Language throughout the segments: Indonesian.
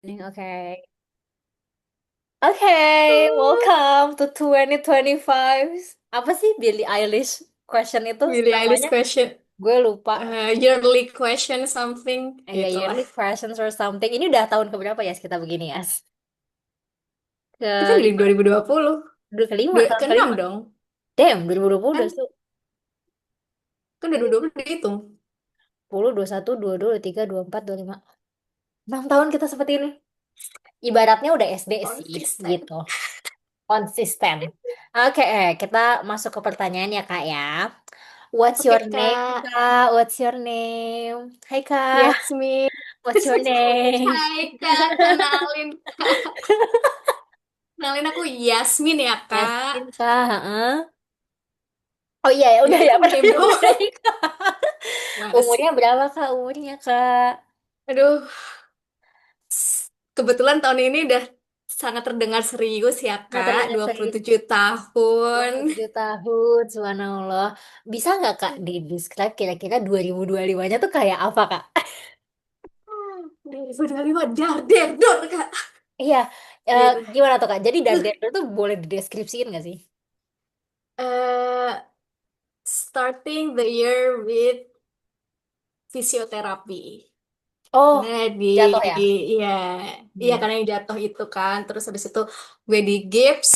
Oke. Oke, welcome to 2025. Apa sih Billie Eilish question itu Billie Eilish namanya? question, Gue lupa. yearly question something Ya, itulah. yearly questions or something. Ini udah tahun keberapa ya kita begini ya? Kita di Kelima. 2020, Udah kelima, tahun keenam kelima. dong. Damn, 2020 udah Kan tuh. kan udah 2020 dihitung. 10, 21, 22, 23, 24, 25. 6 tahun kita seperti ini. Ibaratnya udah SD sih, Konsisten. gitu. Konsisten. Oke, kita masuk ke pertanyaan ya, Kak ya. What's Oke your name, Kak, Kak? What's your name? Hai, Kak. Yasmin. What's your name? Hai Kak, kenalin aku Yasmin ya Kak. Yasmin, Kak. Heeh. Oh iya ya, udah Itu ya, kan name pertanyaan udah doang. nih, Kak. Mas, Umurnya berapa, Kak? Umurnya, Kak? aduh, kebetulan tahun ini udah sangat terdengar serius ya Nah, Kak, terdengar serius. 27 tahun. 27 tahun, subhanallah. Bisa nggak, Kak, di-describe kira-kira 2025-nya tuh kayak apa, Kak? 2025, dar, der, dor, Kak. Iya, Gitu. gimana tuh, Kak? Jadi Darder tuh boleh dideskripsiin nggak sih? eh Starting the year with fisioterapi. Oh, Karena di, jatuh ya? iya, iya Hmm. karena yang jatuh itu kan. Terus habis itu gue di gips.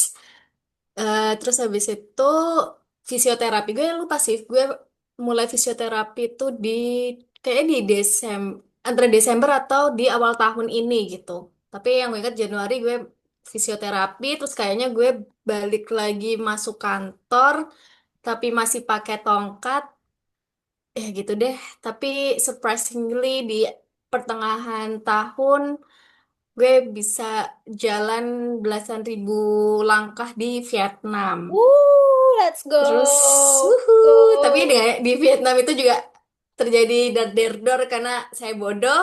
Terus habis itu fisioterapi. Gue lupa sih, gue mulai fisioterapi itu kayaknya di antara Desember atau di awal tahun ini gitu. Tapi yang gue ingat Januari gue fisioterapi, terus kayaknya gue balik lagi masuk kantor, tapi masih pakai tongkat, ya gitu deh. Tapi surprisingly di pertengahan tahun gue bisa jalan belasan ribu langkah di Vietnam. Let's Terus, go. wuhu. Tapi Go. di Vietnam itu juga terjadi dar karena saya bodoh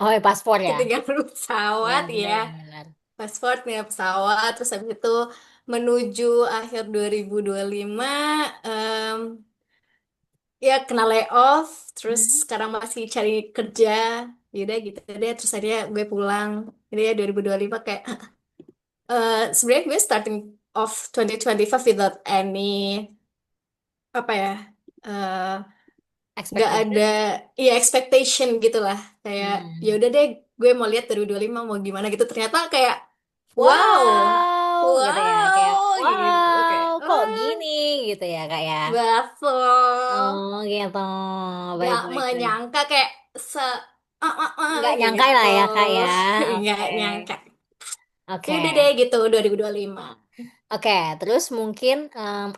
Oh, ya, paspor ya? ketinggalan Ya, pesawat benar, ya. benar, benar. Pasportnya pesawat, terus habis itu menuju akhir 2025, em, ya kena layoff, terus Hmm. sekarang masih cari kerja. Yaudah gitu deh, terus akhirnya gue pulang. Jadi ya 2025 kayak, sebenarnya gue starting of 2025 without any, apa ya, eh, nggak ada, Expectation? ya expectation gitu lah, kayak ya Hmm. udah deh gue mau lihat 2025 mau gimana gitu, ternyata kayak wow, Wow, gitu ya. Kayak, wow gitu, wow, kayak kok gini? Gitu ya, Kak ya. baffle, Oh, gitu. Baik, nggak baik, baik. menyangka kayak se Nggak nyangka gitu, lah ya, Kak ya. nggak Oke. nyangka. Ya Oke. udah deh gitu 2025. Oke, terus mungkin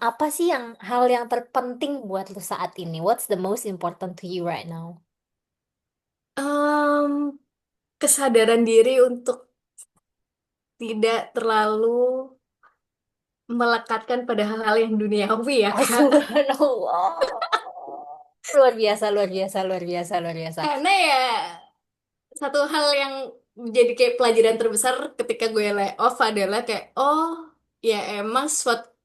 apa sih hal yang terpenting buat lu saat ini? What's the most important to you right now? Em, Kesadaran diri untuk tidak terlalu melekatkan pada hal-hal yang duniawi ya Oh, Kak. subhanallah. Luar biasa, luar biasa, luar biasa, luar biasa. Karena ya satu hal yang menjadi kayak pelajaran terbesar ketika gue layoff adalah kayak, oh ya emang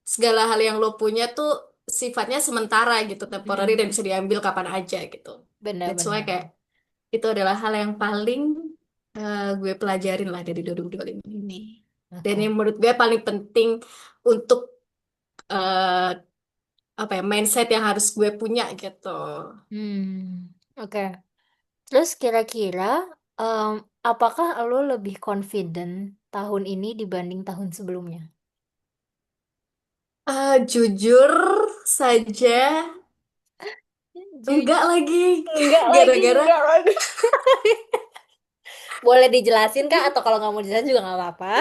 segala hal yang lo punya tuh sifatnya sementara gitu, temporary dan Hmm, bisa diambil kapan aja gitu. That's why benar-benar. kayak itu adalah hal yang paling gue pelajarin lah dari 2025 ini. Dan Oke. yang menurut gue paling penting untuk eh, apa ya, mindset yang harus gue punya gitu. Oke. Terus kira-kira em, apakah lo lebih confident tahun ini dibanding tahun sebelumnya? Jujur saja, enggak Jujur, lagi. enggak lagi, Gara-gara enggak lagi. Boleh dijelasin Kak? Atau kalau nggak mau dijelasin juga nggak apa-apa.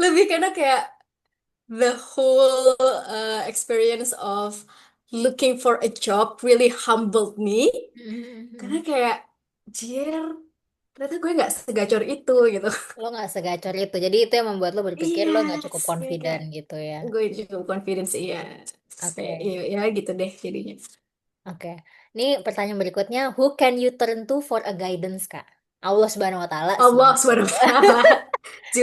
lebih karena kayak the whole experience of looking for a job really humbled me. Karena kayak, jir, ternyata gue nggak segacor itu gitu. Lo nggak segacor itu. Jadi itu yang membuat lo berpikir lo nggak cukup Yes, confident kayak gitu ya. gue juga confidence ya. Kayak, Oke. ya, ya gitu deh jadinya. Oke. Ini pertanyaan berikutnya, who can you turn to for a guidance, Kak? Allah Subhanahu wa taala sih. Allah Subhanahu wa taala.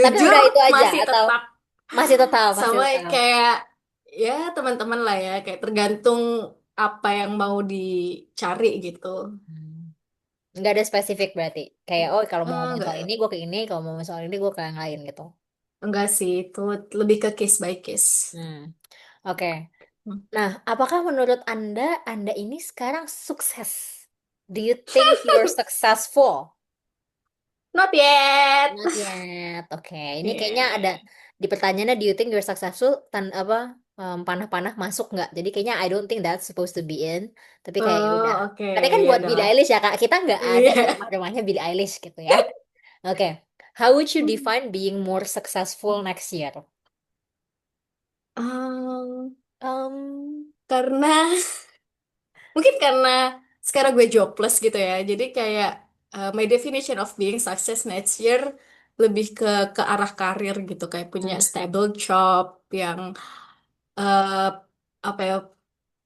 Tapi Jujur udah itu aja masih atau tetap masih tetap, masih sama tetap. kayak ya teman-teman lah ya, kayak tergantung apa yang mau dicari gitu. Hmm. Nggak ada spesifik berarti. Kayak oh kalau mau ngomongin soal ini Enggak, gue ke ini, kalau mau ngomongin soal ini gue ke yang lain gitu. enggak sih, itu lebih ke case by case. Hmm. Oke. Hmm. Nah, apakah menurut Anda ini sekarang sukses? Do you think you're successful? Not yet. Not yet. Oke, ini kayaknya ada Yeah. di pertanyaannya do you think you're successful apa panah-panah masuk nggak? Jadi kayaknya I don't think that's supposed to be in. Tapi kayak ya udah. Oh, oke, Tapi kan ya buat Billie adalah. Eilish ya Kak, kita nggak ada di Iya. rumah-rumahnya Billie Eilish gitu ya. Oke. How would you define being more successful next year? Um, Um, karena mungkin karena sekarang gue jobless gitu ya. Jadi kayak my definition of being success next year lebih ke arah karir gitu, kayak punya hmm, stable job yang eh, apa ya,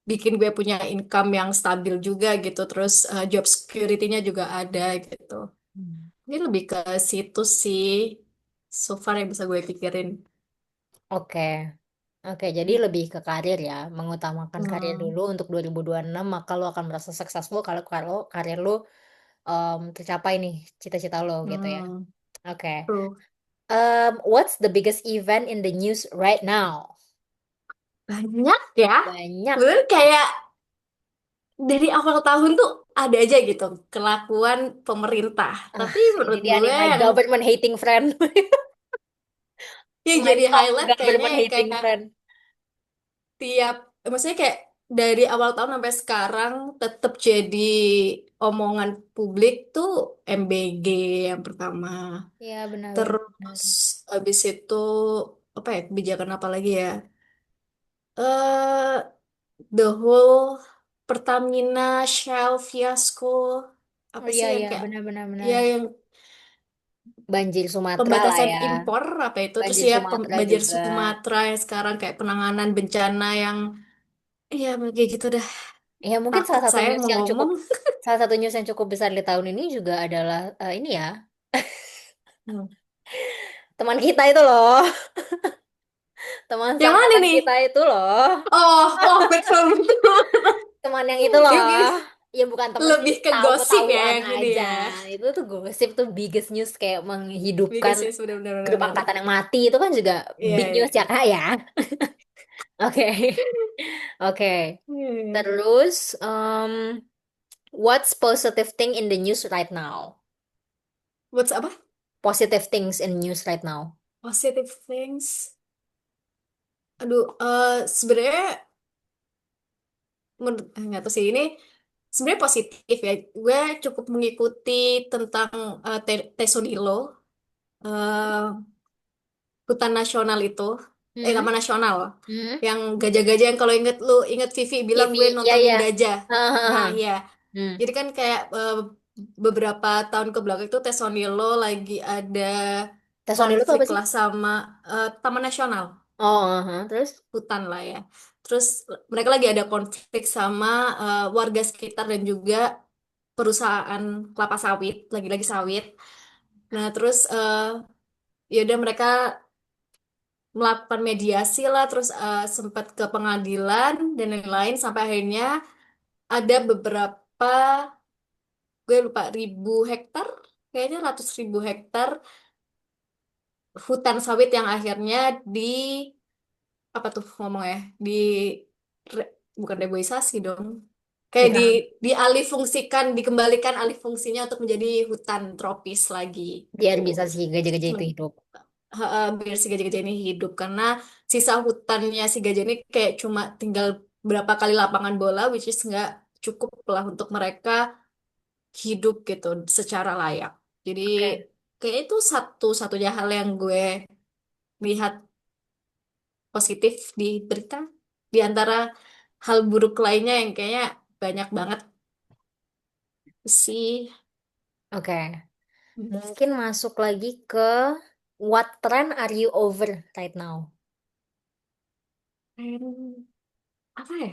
bikin gue punya income yang stabil juga gitu. Terus job security-nya juga ada gitu. hmm. Ini lebih ke situ sih so far yang bisa gue pikirin. Oke. Oke, jadi lebih ke karir ya, mengutamakan karir Hmm. dulu untuk 2026, maka lo akan merasa successful kalau kalau karir lo tercapai nih cita-cita lo gitu ya. Hmm. Oke. True. What's the biggest event in the news right now? Banyak ya. Banyak. Bener kayak dari awal tahun tuh ada aja gitu kelakuan pemerintah. Ah, Tapi ini menurut dia nih gue my yang government hating friend. yang My jadi top highlight kayaknya government yang hating kayak friend. tiap, maksudnya kayak dari awal tahun sampai sekarang tetap jadi omongan publik tuh MBG yang pertama. Ya benar-benar. Terus habis itu apa ya, kebijakan apa lagi ya? Eh the whole Pertamina Shell fiasco, Oh apa iya sih yang iya kayak benar-benar benar. ya yang Banjir Sumatera lah pembatasan ya. impor apa itu, terus Banjir ya Sumatera banjir juga. Sumatera yang sekarang kayak penanganan bencana yang ya kayak gitu dah, Ya mungkin takut saya mau ngomong. salah satu news yang cukup besar di tahun ini juga adalah ini ya, Hmm. teman kita itu loh, teman Yang mana seangkatan nih? kita itu loh, Oh, oh, betul betul. teman yang itu loh. Ini Ya bukan teman sih, lebih ke tahu gosip ya ketahuan yang ini aja. ya. Itu tuh gosip tuh biggest news kayak menghidupkan Biggest news, benar-benar grup benar. angkatan yang mati itu kan juga Iya, big news ya iya. kak ya. Oke, oke. Iya. Terus, what's positive thing in the news right now? What's apa? Positive things in news right now. Positive things. Aduh, sebenarnya nggak tahu sih ini sebenarnya positif ya. Gue cukup mengikuti tentang Tesonilo, eh, hutan nasional itu, Hmm? taman nasional, Hmm? yang gajah-gajah yang kalau inget lu inget Vivi bilang Kivi, gue ya nontonin ya. gajah. Nah, Hahaha. ya. Hmm. Jadi kan kayak beberapa tahun ke belakang itu Tesonilo lagi ada Tesonilo tuh konflik apa sih? lah sama Taman Nasional, Oh, terus? hutan lah ya. Terus mereka lagi ada konflik sama warga sekitar dan juga perusahaan kelapa sawit, lagi-lagi sawit. Nah, terus ya udah mereka melakukan mediasi lah, terus sempat ke pengadilan dan lain-lain sampai akhirnya ada beberapa, gue lupa, ribu hektar, kayaknya ratus ribu hektar hutan sawit yang akhirnya di apa tuh ngomong ya, di bukan reboisasi dong, kayak Dikasih dialih fungsikan, dikembalikan alih fungsinya untuk menjadi hutan tropis lagi biar gitu. bisa si gajah-gajah itu hidup. Biar si gajah-gajah ini hidup karena sisa hutannya si gajah ini kayak cuma tinggal berapa kali lapangan bola, which is nggak cukup lah untuk mereka hidup gitu secara layak. Jadi Oke. kayak itu satu-satunya hal yang gue lihat positif di berita, di antara hal buruk lainnya yang kayaknya banyak banget sih. Oke. Mungkin masuk lagi ke what trend are you over right now? Apa ya?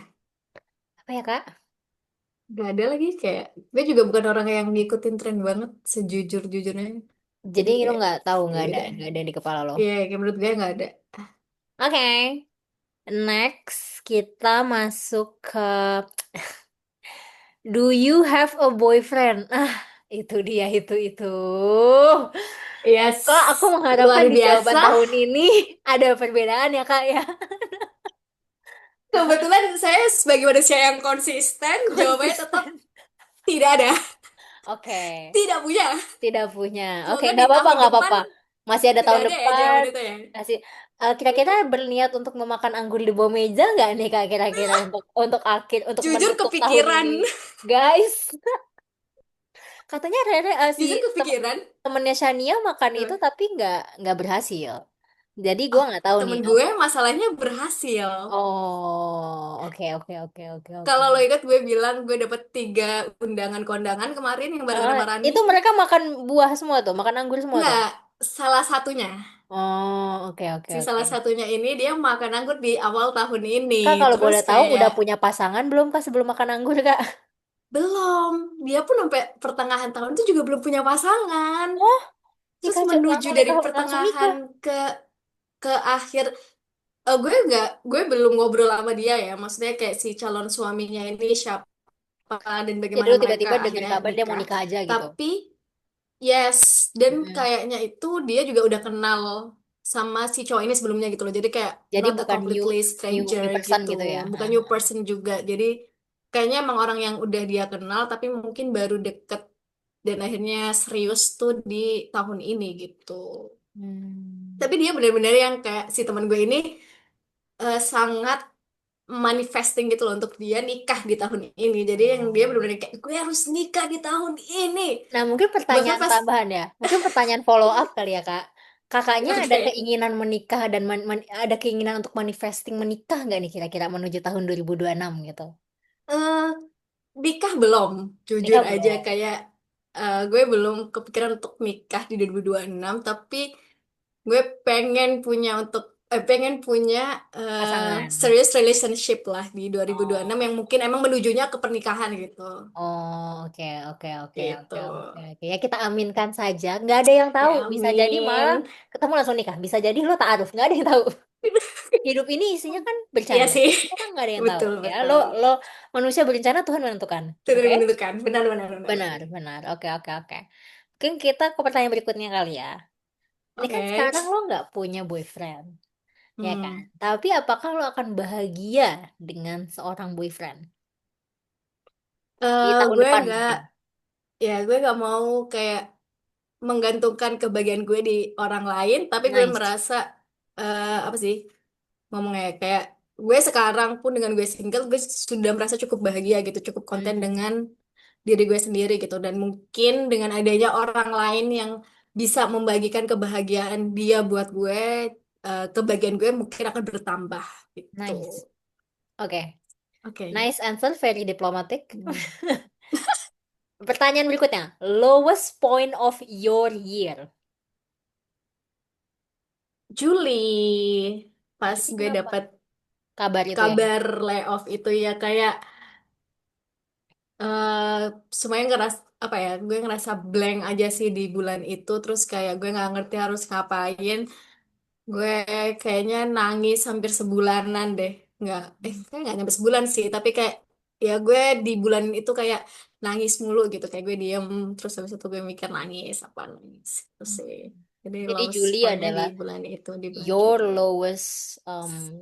Apa ya, Kak? Gak ada lagi, kayak gue juga bukan orang yang ngikutin tren banget sejujur-jujurnya. Jadi Jadi lo kayak nggak tahu, ya udah. nggak ada di kepala lo. Iya, kayak menurut gue nggak ada. Oke. Next, kita masuk ke do you have a boyfriend? Ah, Itu dia, itu. Kak, aku Yes, mengharapkan luar di jawaban biasa. tahun ini ada perbedaan ya, Kak ya. Kebetulan saya sebagai manusia yang konsisten, jawabannya tetap Konsisten. tidak ada, Oke, tidak punya. tidak punya. Oke, Semoga di nggak apa-apa, tahun nggak depan apa-apa. Masih ada tidak tahun ada ya depan. jawaban itu ya. Masih, kira-kira berniat untuk memakan anggur di bawah meja nggak nih, Kak? Kira-kira untuk akhir, untuk Jujur menutup tahun ini, kepikiran, guys. Katanya Rere, si jujur kepikiran. temennya Shania makan itu Apa? tapi nggak berhasil. Jadi gue Oh, nggak tahu nih. temen gue masalahnya berhasil. Oh, oke, oke, oke, oke, oke. Kalau lo ingat gue bilang gue dapet 3 undangan kondangan kemarin yang bareng Ah, sama Rani. itu mereka makan buah semua tuh, makan anggur semua tuh. Nggak, salah satunya. Oh, oke, oke, Si oke. salah satunya ini dia makan anggur di awal tahun ini. Kak, kalau Terus boleh tahu kayak udah punya pasangan belum Kak sebelum makan anggur, Kak? belum. Dia pun sampai pertengahan tahun itu juga belum punya pasangan. Oh, Terus nikah menuju langsung dari nikah langsung pertengahan nikah. ke akhir, gue belum ngobrol sama dia ya. Maksudnya kayak si calon suaminya ini siapa dan Jadi bagaimana lu mereka tiba-tiba dengar akhirnya kabar dia mau nikah. nikah aja gitu. Tapi yes, dan Mm-mm. kayaknya itu dia juga udah kenal sama si cowok ini sebelumnya gitu loh. Jadi kayak Jadi not a bukan new completely new stranger new person gitu. gitu ya. Bukan new person juga. Jadi kayaknya emang orang yang udah dia kenal tapi mungkin baru deket dan akhirnya serius tuh di tahun ini gitu. Hmm. Tapi dia benar-benar yang kayak si teman gue ini sangat manifesting gitu loh untuk dia nikah di tahun ini. Jadi yang dia Oh. benar-benar kayak gue harus nikah di tahun ini. Nah, mungkin Bahkan pertanyaan pas tambahan ya. Mungkin pertanyaan follow up kali ya, Kak. Kakaknya ada oke. keinginan menikah dan ada keinginan untuk manifesting menikah nggak nih kira-kira menuju tahun 2026 gitu? eh nikah belum, jujur Nikah aja belum. kayak gue belum kepikiran untuk nikah di 2026, tapi gue pengen punya Pasangan. serious relationship lah di 2026 Oh. yang mungkin emang menujunya ke pernikahan gitu. Oh, oke, oke, oke, Gitu. oke, oke, oke. Ya kita aminkan saja. Nggak ada yang tahu. Ya Bisa jadi malah amin. ketemu langsung nikah. Bisa jadi lo ta'aruf. Nggak ada yang tahu. Hidup ini isinya kan Iya bercanda. sih. Kita kan nggak ada yang tahu. Betul, Ya, lo betul. lo manusia berencana Tuhan menentukan. Tidak Oke? menentukan. Benar, benar, benar. Benar, benar. Oke, oke, oke. Mungkin kita ke pertanyaan berikutnya kali ya. Ini kan Oke. sekarang lo nggak punya boyfriend, ya kan? Hmm. Tapi apakah lo akan bahagia dengan seorang boyfriend di tahun Gue depan nggak, mungkin? ya gue nggak mau kayak menggantungkan kebahagiaan gue di orang lain, tapi gue Nice. merasa apa sih ngomongnya kayak gue sekarang pun dengan gue single, gue sudah merasa cukup bahagia gitu, cukup konten Hmm, dengan diri gue sendiri gitu, dan mungkin dengan adanya orang lain yang bisa membagikan kebahagiaan dia buat gue, kebahagiaan gue mungkin akan bertambah gitu. nice. Oke. Oke. Nice answer, very diplomatic. Hmm. Pertanyaan berikutnya, lowest point of your year. Juli pas Juli gue kenapa? dapet Kabar itu ya. kabar layoff itu ya kayak eh semuanya ngeras apa ya, gue ngerasa blank aja sih di bulan itu, terus kayak gue nggak ngerti harus ngapain. Gue kayaknya nangis hampir sebulanan deh, nggak kayak nggak nyampe sebulan sih, tapi kayak ya gue di bulan itu kayak nangis mulu gitu, kayak gue diem terus habis itu gue mikir nangis apa nangis itu Hmm. sih. Jadi Jadi lowest Juli pointnya di adalah bulan itu, di bulan your Juli.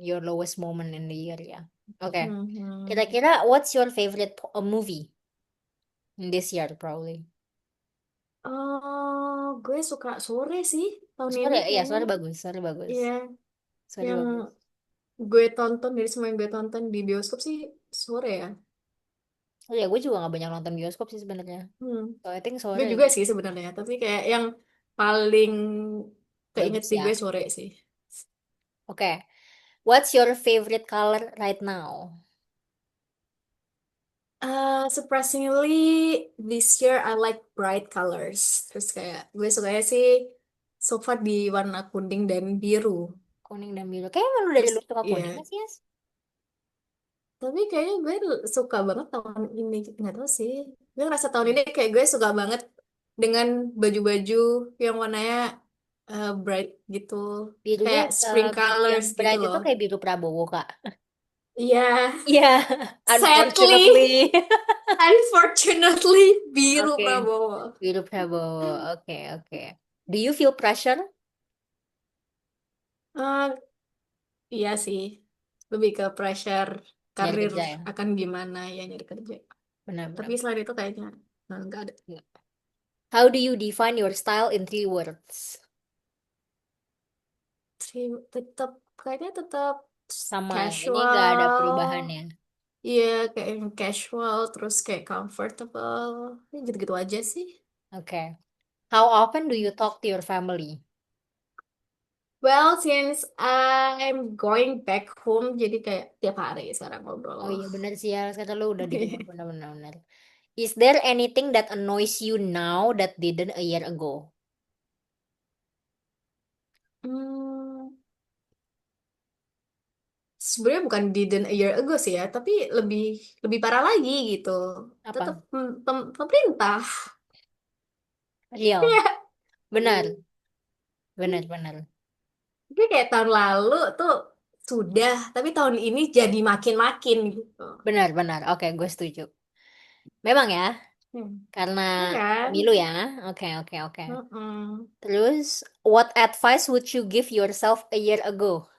your lowest moment in the year ya. Oke. Mhm. Kira-kira what's your favorite movie in this year probably? Oh, gue suka sore sih tahun ini Sore, iya kayaknya. sore bagus, sore bagus, Iya, sore yang bagus. gue tonton dari semua yang gue tonton di bioskop sih sore ya. Oh ya, gue juga gak banyak nonton bioskop sih sebenarnya. Hmm. So I think Gue sore juga sih sebenarnya, tapi kayak yang paling keinget bagus di gue ya. sore sih. Oke. What's your favorite color right now? Surprisingly, this year I like bright colors. Terus kayak gue sukanya sih so far di warna kuning dan biru. Kuning dan biru. Kayaknya emang lu dari Terus lu suka kuning ya, gak sih, Yas? tapi kayaknya gue suka banget tahun ini. Nggak tahu sih. Gue ngerasa tahun ini kayak gue suka banget dengan baju-baju yang warnanya bright gitu. Birunya Kayak spring biru yang colors gitu bright itu loh. kayak biru Prabowo, Kak. Iya, Iya, sadly, unfortunately. unfortunately, biru Oke, Prabowo. biru Prabowo. Oke, oke. Do you feel pressure? Eh, iya sih, lebih ke pressure Nyari karir kerja ya? akan gimana ya nyari kerja. Tapi Benar-benar. selain itu kayaknya nggak ada. How do you define your style in 3 words? Tetap kayaknya tetap Sama ya, ini gak ada perubahan casual. ya. Iya, kayak yang casual, terus kayak comfortable. Ya, gitu-gitu aja sih. Oke. How often do you talk to your family? Well, since I'm going back home, jadi kayak tiap hari sekarang Oh ngobrol. iya benar sih ya, kata lu udah di rumah benar-benar benar. Is there anything that annoys you now that didn't a year ago? Hmm, sebenarnya bukan didn't a year ago sih ya, tapi lebih lebih parah lagi gitu. Tetap Apa? pemerintah. Real. Kayak Benar, benar-benar. Tapi kayak tahun lalu tuh sudah, tapi tahun ini jadi makin-makin gitu. Benar-benar. Oke, gue setuju. Memang ya, Hmm. karena Ya kan? pemilu ya. Oke, oke, oke. Mm-mm. Terus, what advice would you give yourself a year ago?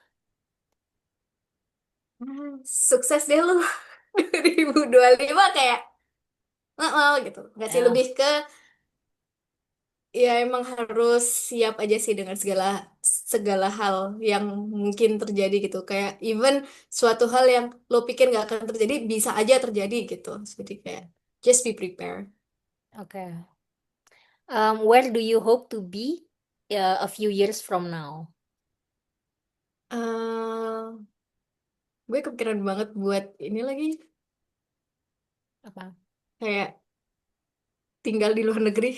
Sukses deh lu 2025 kayak gitu. Nggak sih Ya, lebih ke ya emang harus siap aja sih dengan segala segala hal yang mungkin terjadi gitu. Kayak even suatu hal yang lo pikir nggak akan terjadi bisa aja terjadi gitu. Jadi kayak just be prepared. oke. Where do you hope to be a few years from now? eh gue kepikiran banget buat ini lagi Apa? kayak tinggal di luar negeri.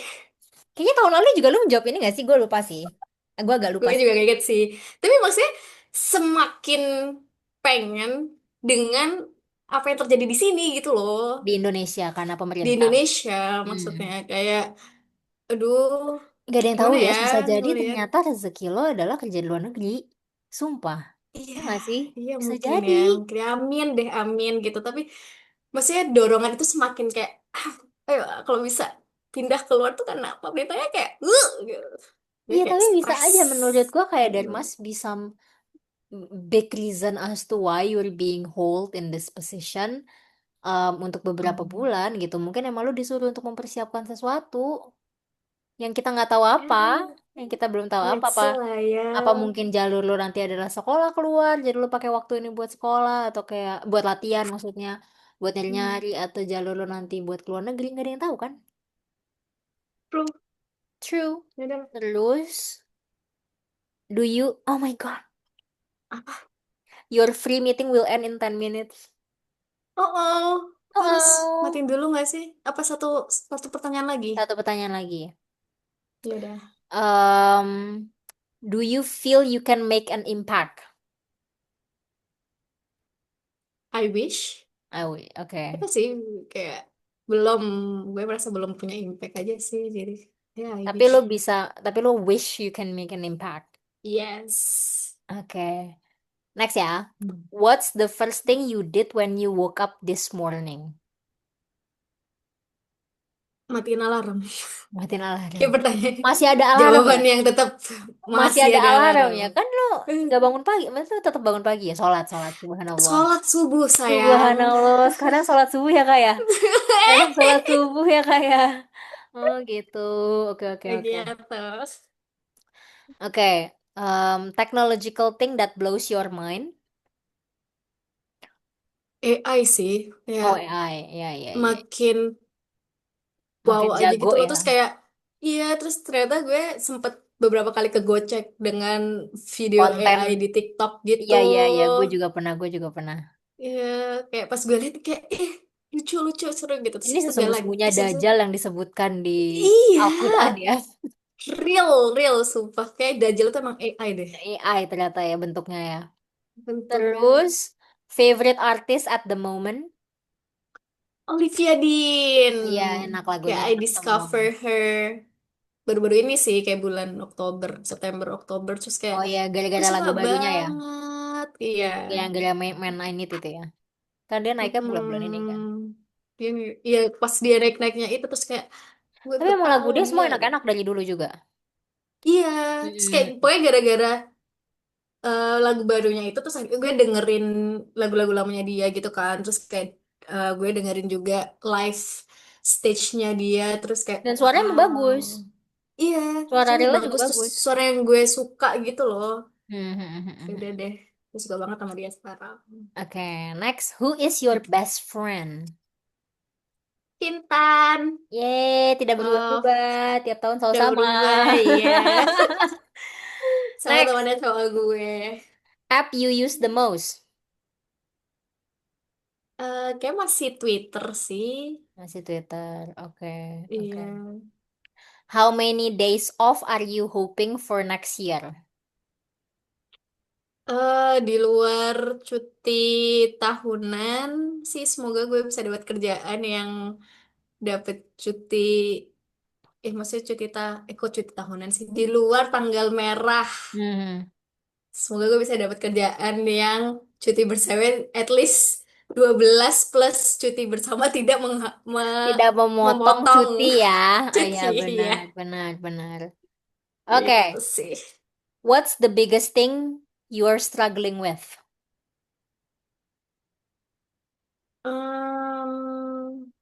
Kayaknya tahun lalu juga lu menjawab ini gak sih? Gue lupa sih. Gue agak lupa Gue sih. juga kayak gitu sih. Tapi maksudnya semakin pengen dengan apa yang terjadi di sini gitu loh. Di Indonesia karena Di pemerintah. Indonesia Hmm. maksudnya kayak aduh Gak ada yang tahu gimana ya, ya bisa jadi ngelihat. ternyata rezeki lo adalah kerja di luar negeri. Sumpah. Iya, Ya gak sih? iya Bisa mungkin jadi. ya. Mungkin amin deh amin gitu. Tapi maksudnya dorongan itu semakin kayak ayo kalau bisa pindah keluar tuh karena pemerintahnya kayak gitu. Gue Iya, kayak tapi bisa stres. aja menurut gua kayak there Gitu. must be some big reason as to why you're being hold in this position untuk beberapa Hmm. bulan gitu. Mungkin emang lu disuruh untuk mempersiapkan sesuatu yang kita nggak tahu Ya, apa, yang kita belum tahu apa let's apa. see lah ya. Apa mungkin jalur lu nanti adalah sekolah keluar, jadi lu pakai waktu ini buat sekolah atau kayak buat latihan maksudnya, buat Hmm. nyari-nyari atau jalur lu nanti buat keluar negeri nggak ada yang tahu kan? True. True. Ya udah. Terus, do you? Oh my God, Apa? your free meeting will end in 10 minutes. Oh, oh. Harus Oh, matiin dulu nggak sih? Apa satu satu pertanyaan lagi? satu pertanyaan lagi. Ya udah. Um, do you feel you can make an impact? I wish. Oke. Itu sih kayak belum, gue merasa belum punya impact aja sih. Jadi ya I Tapi wish. lo bisa, tapi lo wish you can make an impact. Yes. Oke. Next ya. Hmm. What's the first thing you did when you woke up this morning? Matiin alarm. Matiin alarm. Kayak pertanyaan. Masih ada alarm Jawaban ya? yang tetap Masih masih ada ada alarm alarm. ya? Kan lo Eh, gak bangun pagi, maksudnya tetap bangun pagi ya? Sholat, sholat, subhanallah. Sholat subuh sayang. Subhanallah, sekarang sholat subuh ya kak ya? Sekarang sholat subuh ya kak ya? Oh gitu, oke oke oke. Gitu. Oke, technological thing that blows your mind. AI sih. Oh Ya AI, ya ya ya. makin wow Makin aja jago gitu loh. ya. Terus kayak, iya, terus ternyata gue sempet beberapa kali kegocek dengan video Konten, AI di TikTok gitu. iya iya iya, gue juga pernah. Iya, kayak pas gue liat kayak, lucu-lucu seru gitu. Terus Ini segala, sesungguhnya terus habis itu, Dajjal yang disebutkan di iya, Al-Quran ya. real, sumpah. Kayak Dajjal tuh emang AI deh AI ternyata ya bentuknya ya. bentuknya. Terus, favorite artist at the moment. Olivia Dean. Iya, enak Kayak lagunya, I enak semua. discover her baru-baru ini sih, kayak bulan Oktober, September, Oktober. Terus kayak, Oh ya, gue gara-gara suka lagu barunya ya. banget. Iya. Yang gak main itu ya. Kan dia naiknya bulan-bulan ini kan. Mm-mm. Dia, iya pas dia naik-naiknya itu terus kayak gue Tapi tuh emang lagu tahu dia dia. semua enak-enak dari dulu juga. Iya, terus kayak Mm-mm. pokoknya gara-gara lagu barunya itu terus gue dengerin lagu-lagu lamanya dia gitu kan. Terus kayak gue dengerin juga live stage-nya dia terus kayak Dan suaranya emang wow. bagus. Iya, Suara suaranya realnya juga bagus terus bagus. suara yang gue suka gitu loh. Ya udah Hmm. deh, gue suka banget sama dia sekarang. Oke, next. Who is your best friend? Intan, Yeay, tidak oh, berubah-ubah. Tiap tahun selalu udah sama. berubah ya. Sama Next. temannya sama gue. App you use the most? Kayak masih Twitter sih. Masih Twitter. Oke, oke. Iya. How many days off are you hoping for next year? Di luar cuti tahunan sih, semoga gue bisa dapat kerjaan yang dapat cuti, maksudnya kok cuti tahunan sih, di luar tanggal merah. Hmm. Semoga gue bisa dapat kerjaan yang cuti bersama at least 12 plus cuti bersama tidak Tidak memotong memotong cuti ya. Ah, ya, cuti ya. benar, benar, benar. Gitu Oke, sih. what's the biggest thing you are struggling with? Um,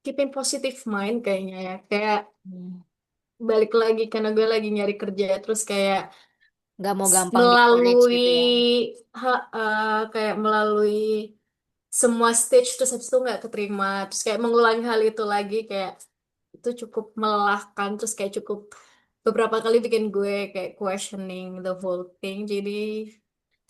Keeping positive mind kayaknya ya. Kayak Hmm. balik lagi karena gue lagi nyari kerja terus kayak Nggak mau gampang discourage melalui gitu ya. kayak melalui semua stage terus habis itu nggak keterima terus kayak mengulangi hal itu lagi kayak itu cukup melelahkan terus kayak cukup beberapa kali bikin gue kayak questioning the whole thing jadi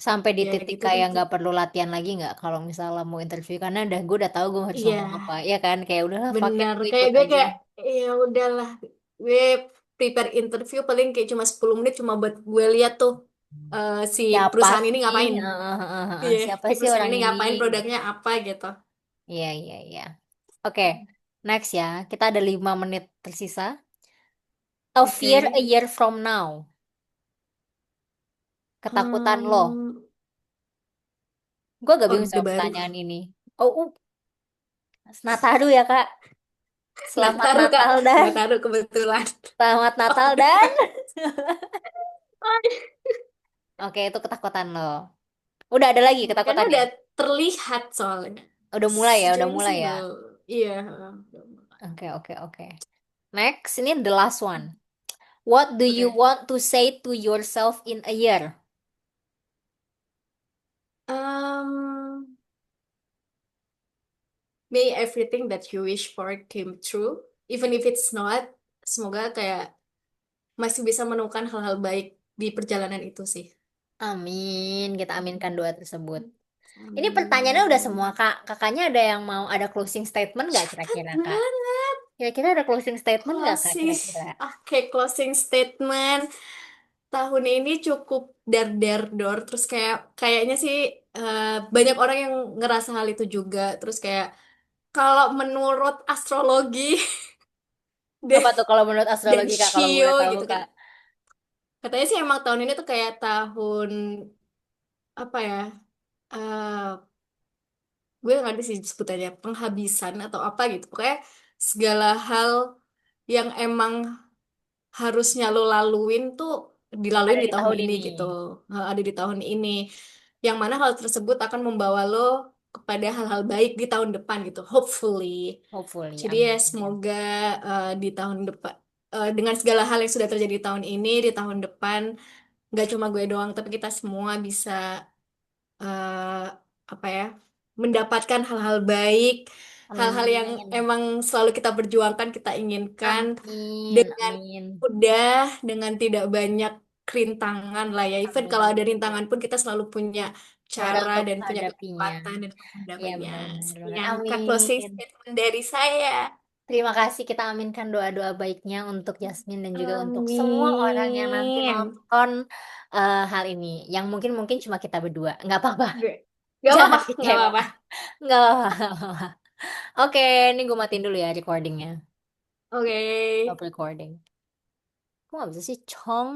Sampai di ya titik gitu deh. kayak nggak perlu latihan lagi nggak kalau misalnya mau interview karena gue udah tahu gue harus Iya, ngomong apa ya kan kayak udahlah fuck it benar. gue Kayak ikut gue aja. kayak ya udahlah, gue prepare interview paling kayak cuma 10 menit cuma buat gue lihat tuh si Siapa perusahaan ini sih? ngapain. Iya, Siapa si sih perusahaan orang ini ini? ngapain, produknya apa gitu. Iya iya iya. Oke, next ya. Kita ada 5 menit tersisa. A fear Oke. a year from now. Ketakutan lo. Hmm, Gue gak bingung Orde sama Baru. pertanyaan ini. Oh, Nataru ya kak. Selamat Nataru kak, Natal dan Nataru kebetulan. selamat Natal Orde. dan. Oke, itu ketakutan lo. Udah ada lagi Karena ketakutannya. udah terlihat soalnya. Udah mulai ya, udah Sejauh ini mulai sih ya. belum. Iya. Udah mulai. Oke, oke, oke. Next, ini the last one. What do you Oke. want to say to yourself in a year? Um, May everything that you wish for came true, even if it's not. Semoga kayak masih bisa menemukan hal-hal baik di perjalanan itu sih. Amin, kita aminkan doa tersebut. Ini pertanyaannya udah semua, Amin. Kak. Kakaknya ada yang mau ada closing statement nggak Cepet kira-kira, Kak? banget. Kira-kira ada closing statement nggak, Kak, Closing, kira-kira? oke, closing statement. Tahun ini cukup dar dar dor. Terus kayaknya sih eh, banyak orang yang ngerasa hal itu juga. Terus kayak kalau menurut astrologi dan Apa tuh kalau menurut dan astrologi, Kak, kalau Shio boleh tahu, gitu kan. Kak? Katanya sih emang tahun ini tuh kayak tahun apa ya? eh gue nggak ada sih sebutannya penghabisan atau apa gitu. Pokoknya segala hal yang emang harusnya lo laluin tuh dilaluin Ada di di tahun tahun ini ini. gitu. Ada di tahun ini. Yang mana hal tersebut akan membawa lo kepada hal-hal baik di tahun depan gitu. Hopefully. Hopefully, Jadi ya amin. Amin. semoga di tahun depan dengan segala hal yang sudah terjadi di tahun ini, di tahun depan nggak cuma gue doang, tapi kita semua bisa eh, apa ya, mendapatkan hal-hal baik, hal-hal yang Amin. emang selalu kita perjuangkan, kita inginkan Amin. dengan Amin. mudah, dengan tidak banyak rintangan lah ya. Even kalau ada Amin. rintangan pun kita selalu punya Cara cara untuk dan punya menghadapinya. kekuatan dan Ya, menghadapinya. benar-benar. Benar. Sekian Kak closing Amin. statement dari saya. Terima kasih kita aminkan doa-doa baiknya untuk Yasmin dan juga untuk semua orang yang nanti Amin. nonton hal ini. Yang mungkin cuma kita berdua. Nggak apa-apa. Gak Jangan apa-apa, gak kecewa. apa-apa. Nggak apa-apa. Oke, ini gue matiin dulu ya recordingnya. Oke. Stop recording. Kok nggak bisa sih, Chong?